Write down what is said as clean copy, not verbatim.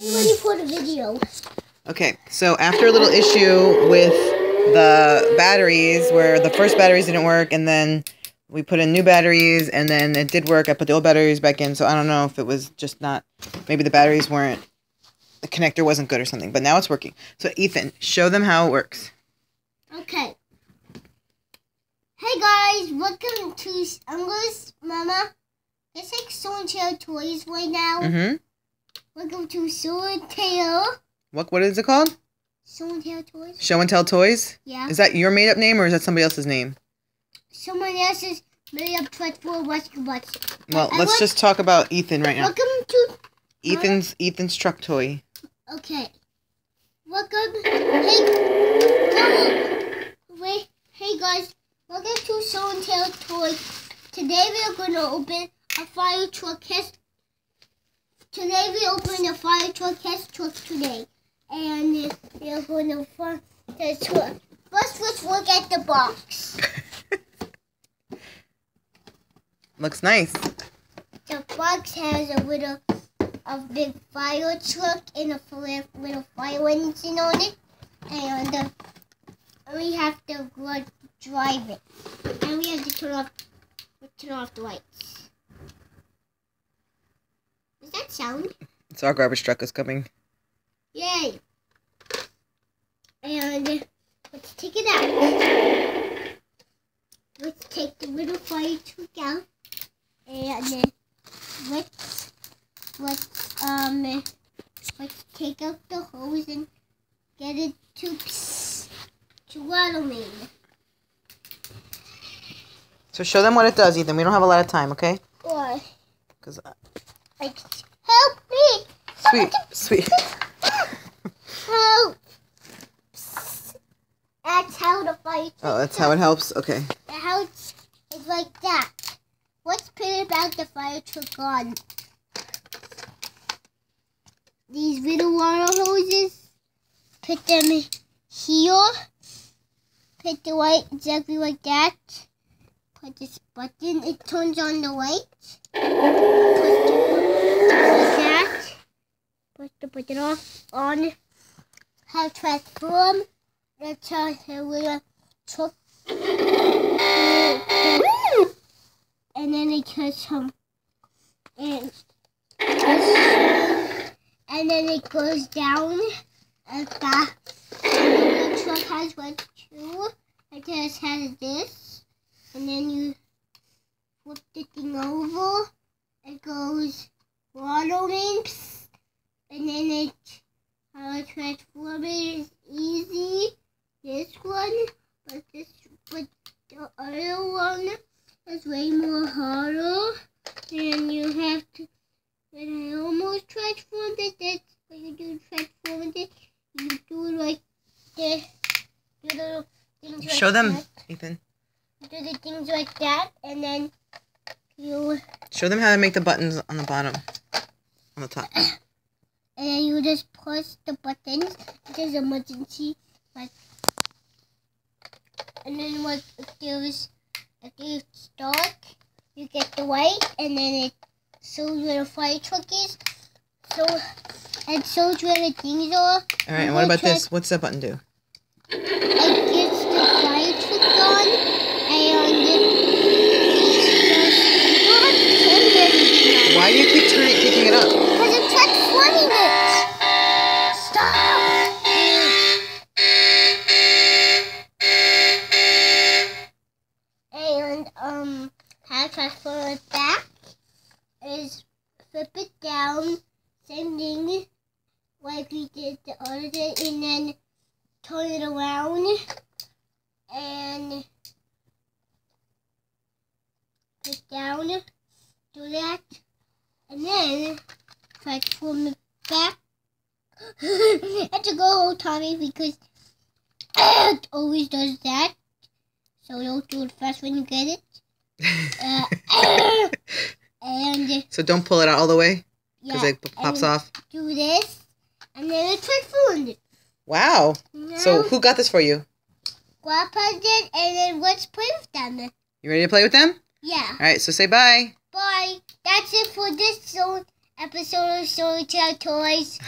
Ready for the video. Okay, so after a little issue with the batteries, where the first batteries didn't work, and then we put in new batteries, and then it did work. I put the old batteries back in, so I don't know if it was just not, maybe the batteries weren't, the connector wasn't good or something, but now it's working. So Ethan, show them how it works. Okay. Hey guys, welcome to Uncle Mama. It's like Show and Tell Toys right now. Mm-hmm. Welcome to Show and Tell. What is it called? Show and Tell Toys. Show and Tell Toys? Yeah. Is that your made-up name, or is that somebody else's name? Someone else's made up for basketball. Well, let's just talk about Ethan right now. Welcome to Ethan's truck toy. Okay. Welcome. Hey guys. Welcome to Show and Tell Toys. Today we are going to open a fire truck Hess. Today we open a fire truck Hess truck today, and we are going to find the truck. First, let's look at the box. Looks nice. The box has a big fire truck and a little fire engine on it, and we have to go drive it, and we have to turn off the lights. Does that sound? It's our garbage truck is coming. Yay! And let's take it out. Let's take the little fire truck out, and then let's take out the hose and get it to water main. So show them what it does, Ethan. We don't have a lot of time, okay? Why? Because help me! Sweet. Help! That's how the fire. Oh, that's how it helps. Okay. The house is like that. Let's put about the fire truck on. These little water hoses. Put them here. Put the light exactly like that. Put this button, it turns on the light. Put the button off, on. Have transform. That's how the little truck. And then it goes some. And then it goes down like that. And the truck has one too. It just has this. And then you flip the thing over. It goes water main. And then it transform it is easy. This one, but the other one is way more harder. And you have to. And I almost transformed it. That's when you do transform it. You do it like this. Do little things like Show them, that. Ethan. Do the things like that, and then you. Show them how to make the buttons on the bottom, on the top. And then you just push the buttons. There's emergency, like. And then if it's dark, you get the light, and then it shows where the fire truck is. So it shows where the things are. All right, and what about this? What's that button do? It gets the fire truck on, Why do you keep picking it up? Because I'm transforming it. Stop. And how to transform it back is flip it down, same thing like we did the other day, and then turn it around and put down, do that, and then transform it back. I have to go all Tommy because it always does that. So don't do it fast when you get it. And so don't pull it out all the way, because yeah, it pops off. Do this, and then it transformed it. Wow. Now, So who got this for you? Grandpa did, and then let's play with them. You ready to play with them? Yeah. All right, so say bye. Bye. That's it for this zone. episode of Storytell Toys.